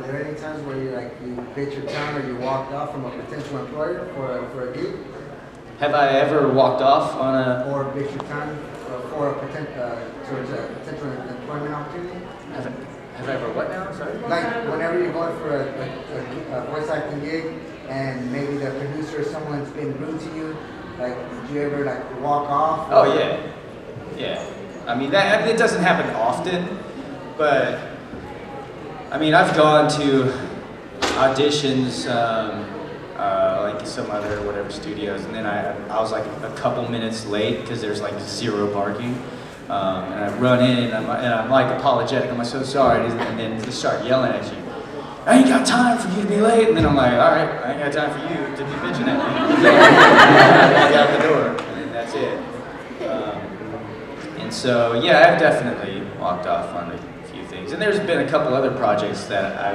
there any times where you bit your tongue or you walked off from a potential employer for a gig? Have I ever walked off on a... Or bit your tongue for a towards a potential employment opportunity? Have I ever what now? Sorry? Like whenever you're going for a voice acting gig and maybe the producer or someone's been rude to you, like did you ever walk off? Oh yeah. Yeah. I mean it doesn't happen often, but I mean I've gone to auditions like some other whatever studios, and then I was like a couple minutes late because there's like zero parking. And I run in and I'm like apologetic. I'm like, so sorry, and then they start yelling at you. I ain't got time for you to be late. And then I'm like, all right, I ain't got time for you to be bitching at me. I walk out the door, and then that's it. And so yeah, I've definitely walked off on a few things. And there's been a couple other projects that I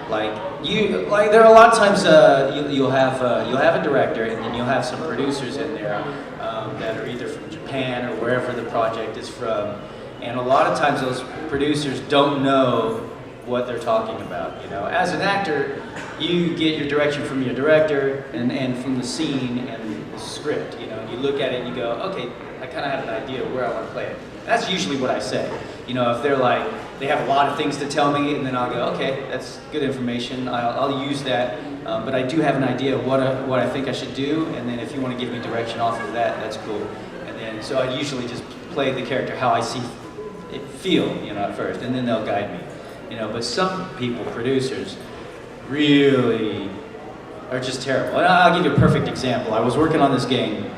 like. There are a lot of times you'll have a director, and then you'll have some producers in there that are either from Japan or wherever the project is from, and a lot of times those producers don't know what they're talking about. You know, as an actor, you get your direction from your director and from the scene and the script. You know, you look at it and you go, okay, I kind of have an idea of where I want to play it. That's usually what I say. You know, if they're like, they have a lot of things to tell me, and then I'll go, okay, that's good information, I'll use that, but I do have an idea of what I think I should do, and then if you want to give me direction off of that, that's cool. And then, so I usually just play the character how I see it feel, you know, at first, and then they'll guide me. You know, but some people, producers, really are just terrible. And I'll give you a perfect example. I was working on this game,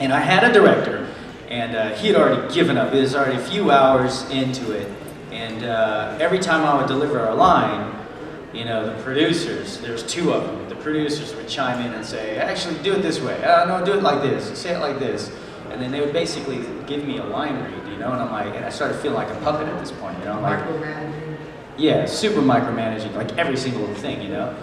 and I had a director, and he had already given up. It was already a few hours into it, and every time I would deliver a line, you know, the producers, there's two of them, the producers would chime in and say, actually do it this way, no, do it like this, say it like this, and then they would basically give me a line read, you know, and I'm like, and I started feeling like a puppet at this point, you know, like, micromanaging? Yeah, super micromanaging, like every single thing, you know,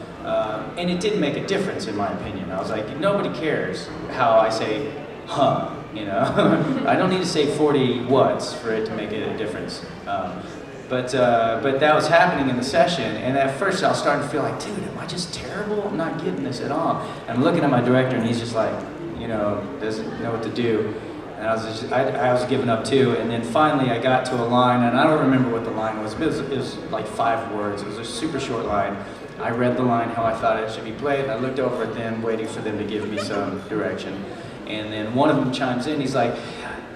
and it didn't make a difference in my opinion. I was like, nobody cares how I say, huh. You know, I don't need to say 40 whats for it to make a difference. But that was happening in the session, and at first I was starting to feel like, dude, am I just terrible? I'm not getting this at all. And I'm looking at my director, and he's just like, you know, doesn't know what to do. And I was giving up too. And then finally I got to a line, and I don't remember what the line was, but it was like 5 words. It was a super short line. I read the line how I thought it should be played, and I looked over at them, waiting for them to give me some direction. And then one of them chimes in. He's like,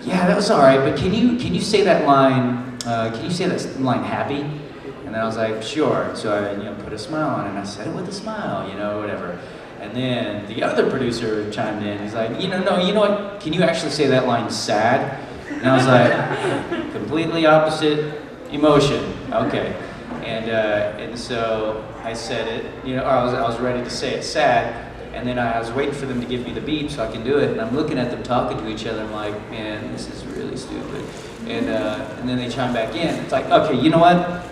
"Yeah, that was all right, but can you say that line? Can you say that line happy?" And then I was like, "Sure." So I put a smile on it, and I said it with a smile, you know, whatever. And then the other producer chimed in. He's like, "No, you know what? Can you actually say that line sad?" And I was like, completely opposite emotion. Okay. And so I said it. You know, I was ready to say it sad. And then I was waiting for them to give me the beat so I can do it, and I'm looking at them talking to each other. I'm like, man, this is really stupid. And then they chime back in. It's like, okay, you know what?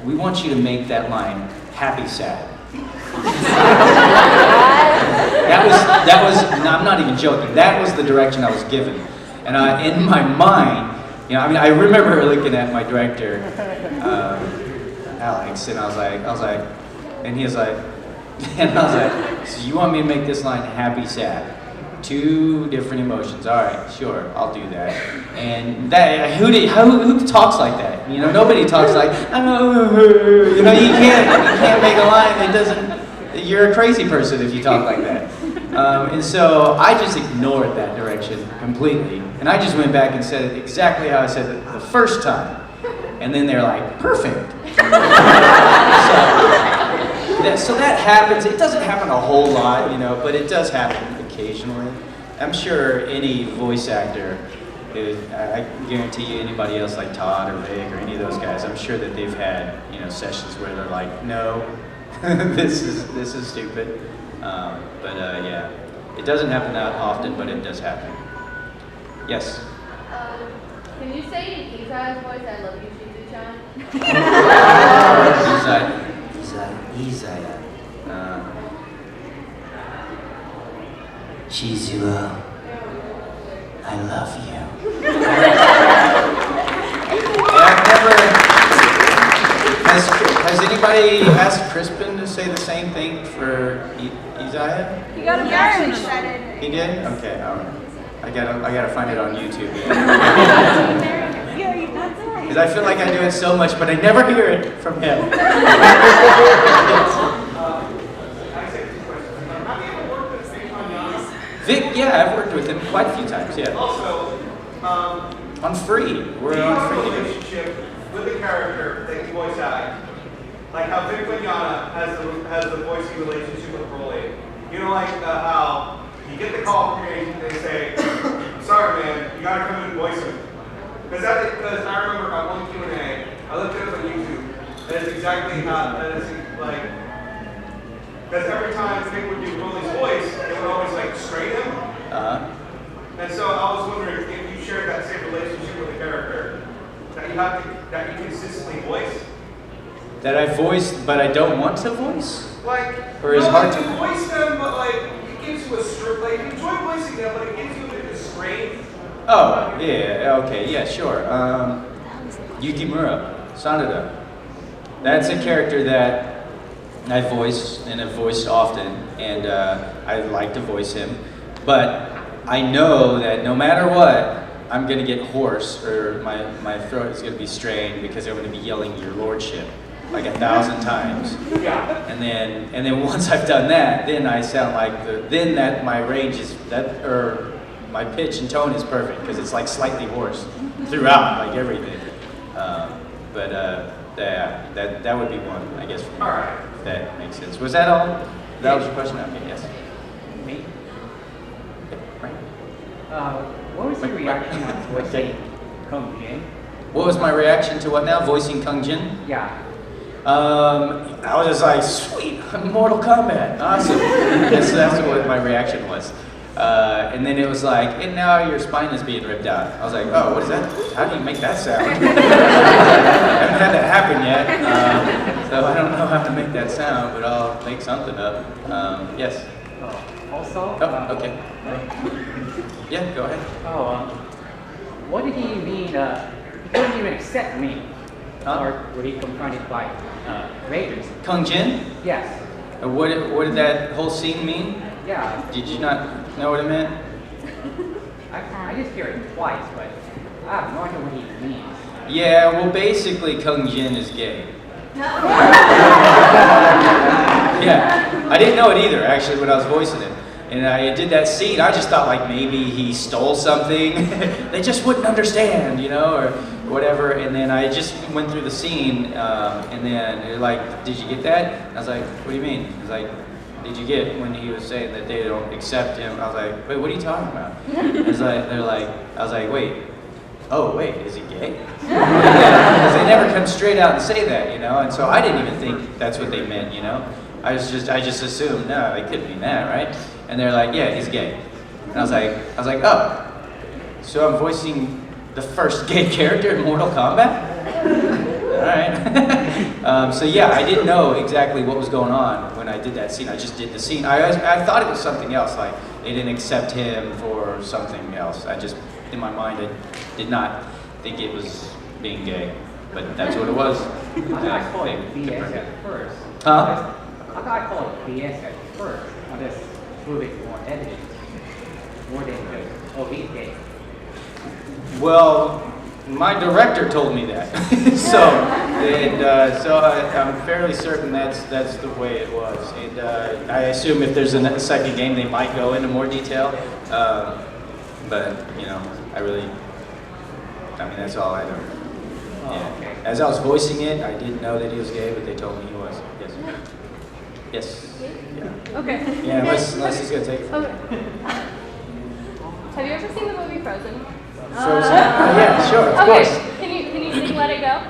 We want you to make that line happy sad. that was. No, I'm not even joking. That was the direction I was given. And in my mind, you know, I mean, I remember looking at my director, Alex, and I was like, and he was like. And I was like, so you want me to make this line happy, sad? 2 different emotions. All right, sure, I'll do that. And that, who talks like that? You know, nobody talks like, you know, you can't make a line. It doesn't. You're a crazy person if you talk like that. And so I just ignored that direction completely, and I just went back and said it exactly how I said it the first time. And then they're like, perfect. So that happens. It doesn't happen a whole lot, you know, but it does happen occasionally. I'm sure any voice actor, I guarantee you anybody else like Todd or Vic or any of those guys, I'm sure that they've had, you know, sessions where they're like, no, this is stupid. Yeah, it doesn't happen that often, but it does happen. Yes? Can you say in Isaiah's voice, I love you, Shizu-chan? Isaiah. Shizuo, I love you. I've never, Has anybody asked Crispin to say the same thing for Isaiah? You got a marriage. He did? Okay, all right. I gotta find it on YouTube. Because I feel like I do it so much, but I never hear it from him. Vic, yeah, I've worked with him quite a few times, yeah. Also, On Free. We're on Free. Relationship with the character that you voice act. Like how Vic Mignogna has the voicing relationship with Broly. You know, like how you get the call from your agent and they say, sorry man, you gotta come in and voice him. Because I remember my one Q&A, I looked it up on YouTube, and it's exactly how, that is like, because every time Vic would do Broly's voice, it would always like strain him. And so I was wondering if you shared that same relationship with the character, that you consistently voice. That I voice, but I don't want to voice? Like, or is hard to voice them, but like, it gives you a like, you enjoy voicing them, but it gives you a bit of strain. Oh, yeah, okay, yeah, sure. Yukimura, Sanada. That's a character that I voice and have voiced often, and I like to voice him. But I know that no matter what, I'm gonna get hoarse, or my throat is gonna be strained because I'm gonna be yelling "Your Lordship" like 1,000 times. And then once I've done that, then I sound like my range is my pitch and tone is perfect because it's like slightly hoarse throughout, like everything. Yeah, that would be one, I guess, for me. All right. If that makes sense. Was that all? That was your question? Okay, yes. Me? Right. What was your reaction on voicing Kung Jin? What was my reaction to what now? Voicing Kung Jin? Yeah. I was just like, sweet, Mortal Kombat, awesome. that's what my reaction was. And then it was like, and now your spine is being ripped out. I was like, oh, what is that? How do you make that sound? I haven't had that happen yet, so I don't know how to make that sound, but I'll make something up. Yes. Also. Oh, okay. Yeah, go ahead. What did he mean? He couldn't even accept me. Huh? Or were he confronted by raiders? Kung Jin? Yes. What did that whole scene mean? Yeah. Did you not know what it meant? I just hear it twice, but I have no idea what he means. Yeah, well, basically, Kung Jin is gay. Yeah, I didn't know it either, actually, when I was voicing it. And I did that scene, I just thought like maybe he stole something. They just wouldn't understand, you know, or whatever. And then I just went through the scene, and then they're like, did you get that? And I was like, what do you mean? He was like, did you get when he was saying that they don't accept him? I was like, wait, what are you talking about? I was like, wait, is he gay? Because they never come straight out and say that, you know. And so I didn't even think that's what they meant, you know. I just assumed, no, they couldn't mean that, right? And they're like, yeah, he's gay. And I was like, oh, so I'm voicing the first gay character in Mortal Kombat? All right. So yeah, I didn't know exactly what was going on when I did that scene. I just did the scene. I thought it was something else, like they didn't accept him for something else. I just, in my mind, I did not think it was being gay, but that's what it was. I thought I called it BS at first. Huh? I thought I called it BS at first. I'll just prove it more evidence. More than just, oh, he's gay. Well, my director told me that. so I'm fairly certain that's the way it was. And I assume if there's a second game, they might go into more detail. But you know, that's all I know. Oh, Yeah. okay. As I was voicing it, I didn't know that he was gay, but they told me he was. Yes. Yes. Yeah. Okay. Yeah. Unless he's gonna take it from me. Okay. Have you ever seen the movie Frozen? Frozen? Yeah, sure, of Okay. course. Can you sing Let It Go?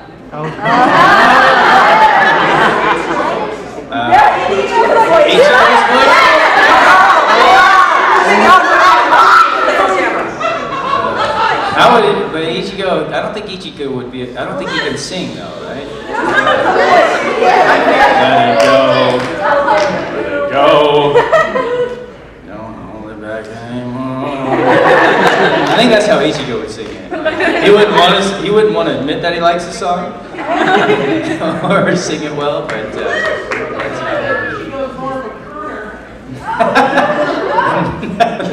How would it, but Ichigo, I don't think Ichigo would be, I don't think he can sing though, right? Let it go. Let it go. Don't hold it back anymore. I think that's how Ichigo would sing it. He wouldn't want to admit that he likes the song, or sing it well, but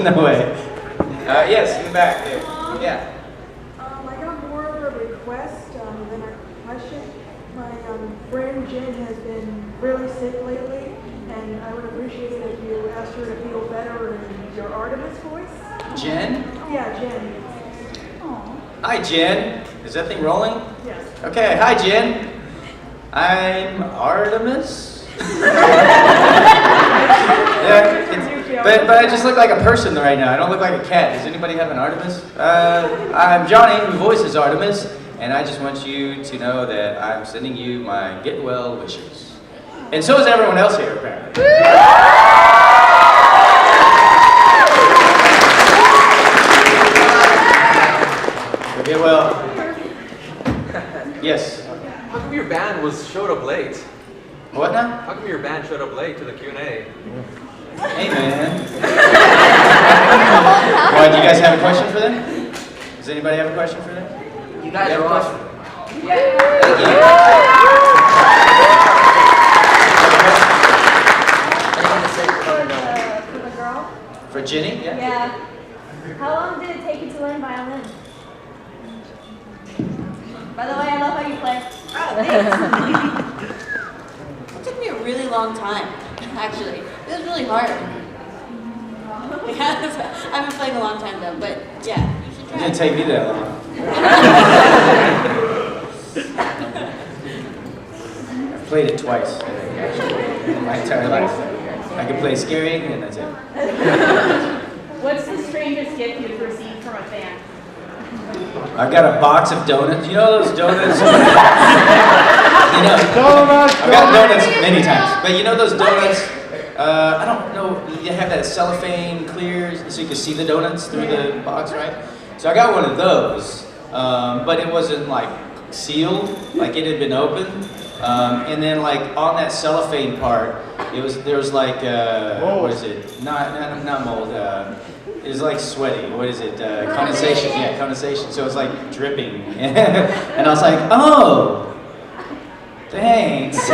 no way. Yes, in the back there. Yeah. I got more of a request than a question. My friend Jen has been really sick lately, and I would appreciate it if you asked her to feel better in your Artemis voice. Jen? Yeah, Jen. Hi, Jen. Is that thing rolling? Yes. Okay, hi, Jen. I'm Artemis. But I just look like a person right now. I don't look like a cat. Does anybody have an Artemis? I'm Johnny, who voices Artemis, and I just want you to know that I'm sending you my get well wishes. And so is everyone else here, apparently. Get well. Yes. How come your band showed up late? What now? How come your band showed up late to the Q&A? Hey, man. What, do you guys have a question for them? Does anybody have a question for them? You guys are awesome. Thank you. For the girl? For Jenny? Yeah. Yeah. How long did it take you to learn violin? By the way, I love how you play. Oh, thanks. It took me a really long time, actually. It was really hard. I've been playing a long time though, but yeah, you should It try. didn't take me that long. I've played it twice, I think, actually, in my entire life. I can play scary, and that's it. What's the strangest gift you've received from a fan? I've got a box of donuts. You know those donuts? I've got donuts many times. But you know those donuts? I don't know. You have that cellophane clear so you can see the donuts through the box, right? So I got one of those, but it wasn't like sealed, like it had been opened. And then like on that cellophane part, there was like what is it? Not mold. It was like sweaty. What is it? Condensation. Yeah, condensation. So it was like dripping. And I was like, oh, thanks.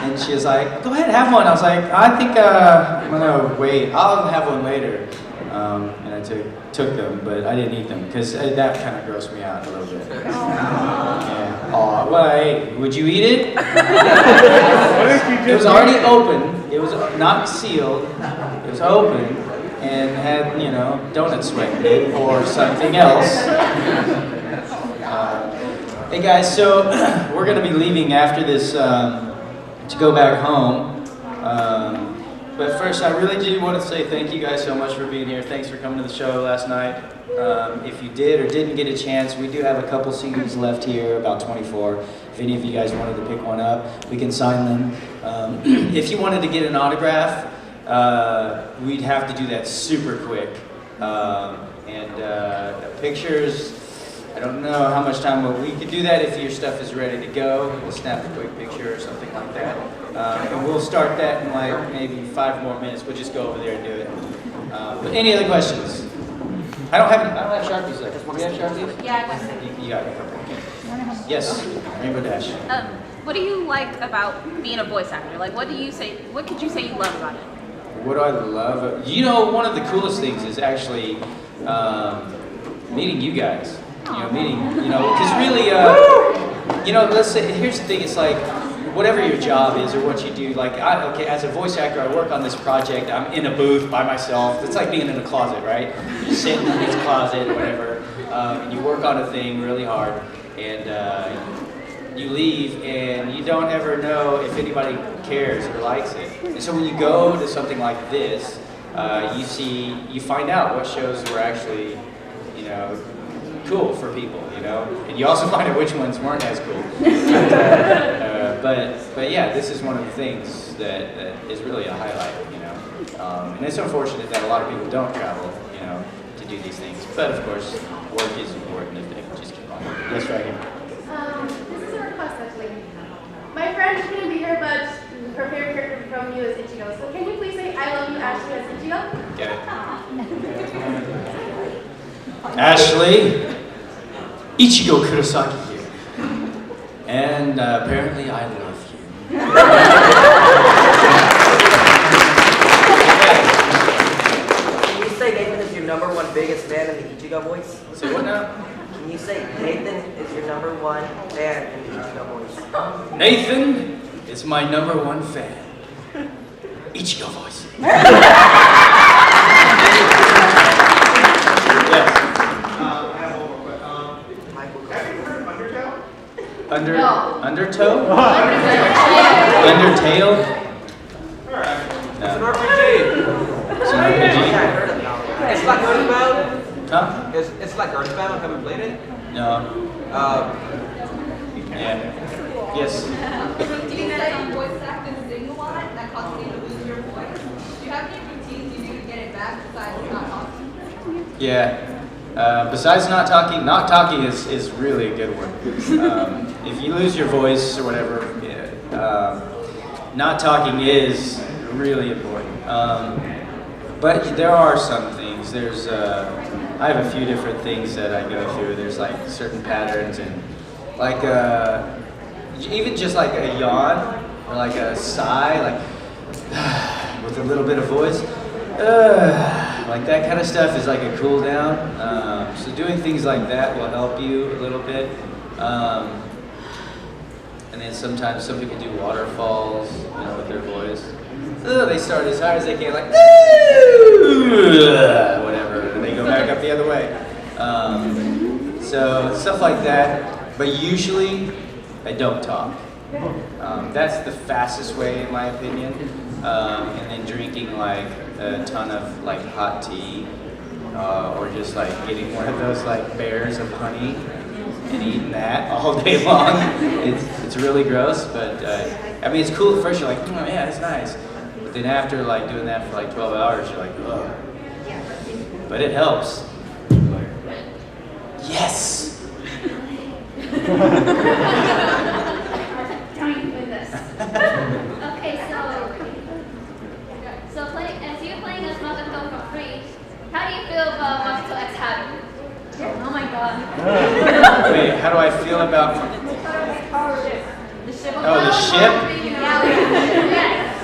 and she was like, go ahead, have one. I was like, I think I'm gonna wait. I'll have one later. And I took them, but I didn't eat them because that kind of grossed me out a little bit. Yeah. Oh, well, hey, would you eat it? It was already open. It was not sealed. It was open and had, you know, donut sweat in it or something else. Hey guys, so we're gonna be leaving after this to go back home. But first, I really do want to say thank you guys so much for being here. Thanks for coming to the show last night. If you did or didn't get a chance, we do have a couple CDs left here, about 24. If any of you guys wanted to pick one up, we can sign them. If you wanted to get an autograph, we'd have to do that super quick. Pictures, I don't know how much time, but we could do that if your stuff is ready to go. We'll snap a quick picture or something like that. And we'll start that in like maybe 5 more minutes. We'll just go over there and do it. But any other questions? I don't have Sharpies left. Do we have Sharpies? Yeah, I got it. You got it. Okay. Yes, Rainbow Dash. What do you like about being a voice actor? Like, what could you say you love about it? What do I love? You know, one of the coolest things is actually meeting you guys. Because really, let's say, here's the thing, it's like, whatever your job is or what you do, like, as a voice actor, I work on this project, I'm in a booth by myself. It's like being in a closet, right? You sit in this closet, whatever, and you work on a thing really hard, and you leave, and you don't ever know if anybody cares or likes it. And so when you go to something like this, you find out what shows were actually, cool for people, and you also find out which ones weren't as cool. But yeah, this is one of the things that is really a highlight, and it's unfortunate that a lot of people don't travel, to do these things. But of course, work is important if they just keep on. Yes, right here. This is a request actually. My friend couldn't be here, but her favorite character from you is Ichigo. So can you please say I love you, Ashley, as Ichigo? Okay. Ashley, Ichigo Kurosaki here. And apparently I love you. Can you say Nathan is your number one biggest fan in the Ichigo voice? Say what now? Can you say Nathan is your number one fan in the Ichigo voice? Nathan is my number one fan. Ichigo voice. Yes. I have one more question. Have you heard Undertale? No. Undertow? Undertale. Undertale? Alright. It's an No. RPG. It's an I RPG. heard about it. It's like Earthbound. Huh? It's like Earthbound. Have you played it? No. Yeah. Yes. Do you guys voice act and sing a lot? That causes you to lose your voice? Do you have any routines you do to get it back besides not talking? Yeah. Besides not talking is really a good one. If you lose your voice or whatever, not talking is really important. But there are some things. There's, I have a few different things that I go through. There's like certain patterns and like, even just like a yawn or like a sigh, like with a little bit of voice. Like that kind of stuff is like a cool down. So doing things like that will help you a little bit. And then sometimes some people do waterfalls, with their voice. They start as high as they can, like whatever, and they go back up the other way. So stuff like that. But usually, I don't talk. That's the fastest way, in my opinion. And then drinking like a ton of like hot tea, or just like getting one of those like bears of honey and eating that all day long. It's really gross, but I mean it's cool at first. You're like, oh yeah, it's nice. But then after like doing that for like 12 hours, you're like, ugh. But it helps. Yes. Okay, so as you're playing as Makoto for free, how do you feel about Makoto X Haru? Oh my god. Wait, how do I feel about? The ship. Oh, the ship? Yes.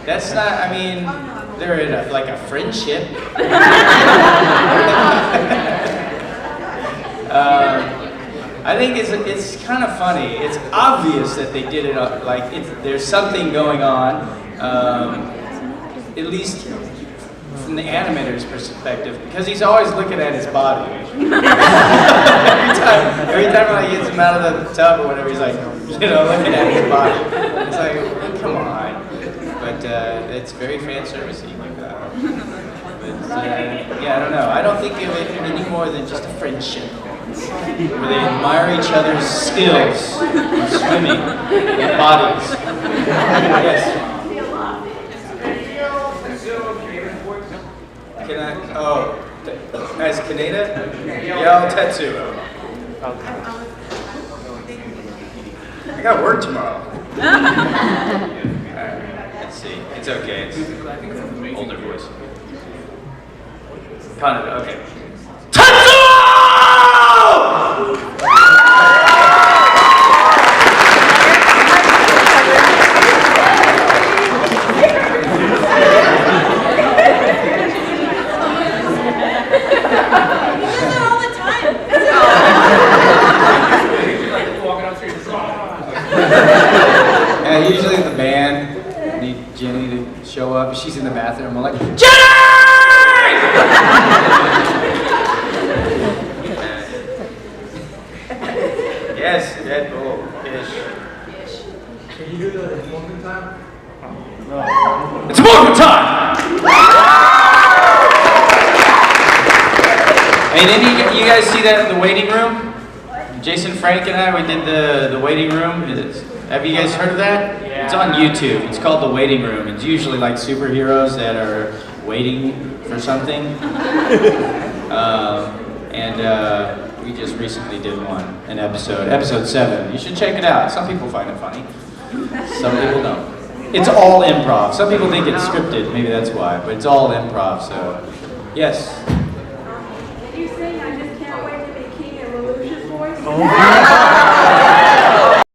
That's not. I mean, they're in like a friendship. I think it's kind of funny. It's obvious that they did it like there's something going on, at least from the animator's perspective, because he's always looking at his body. every time like, he gets him out of the tub or whatever, he's like, looking at his body. It's like, come on. But it's very fan servicey. Yeah, I don't know. I don't think of it any more than just a friendship, where they admire each other's skills in swimming and bodies. Yes. Can I? Oh, as Kaneda? Yao Tetsu. I got work tomorrow. Alright, let's see. It's okay. It's older voice. Kaneda, okay. Tetsu! Usually the band need Jenny to show up. She's in the bathroom. I'm like, Jenny! Yes, Red Bull. Ish. Can you do the smoking time? It's smoking time! Hey, did you guys see that in the waiting room? Jason, Frank, and I, we did the waiting room. Have you guys heard of that? Yeah. It's on YouTube. It's called The Waiting Room. It's usually like superheroes that are waiting for something. We just recently did an episode 7. You should check it out. Some people find it funny. Some people don't. It's all improv. Some people think it's scripted. Maybe that's why. But it's all improv, so. Yes? You sing I Just Can't Wait to Be King in Lelouch's voice? Oh Yeah.